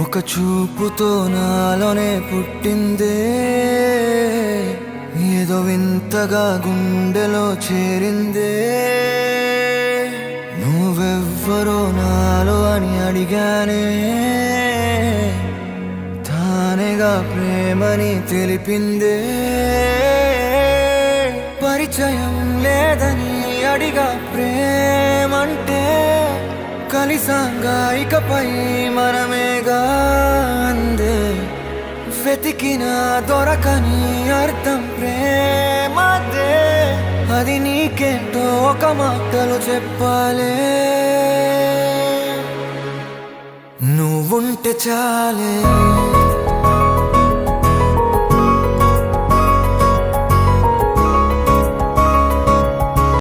ఒక చూపుతో నాలోనే పుట్టిందే, ఏదో వింతగా గుండెలో చేరిందే. నువ్వెవ్వరో నాలో అని అడిగానే, తానేగా ప్రేమని తెలిపిందే. పరిచయం లేదని అడిగా ప్రేమంటే, కలిసాంగా ఇకపై మనమేగా అందే. వెతికినా దొరకని అర్థం ప్రేమదే, అది నీకేంటో ఒక మాటలు చెప్పాలే. నువ్వుంటే చాలే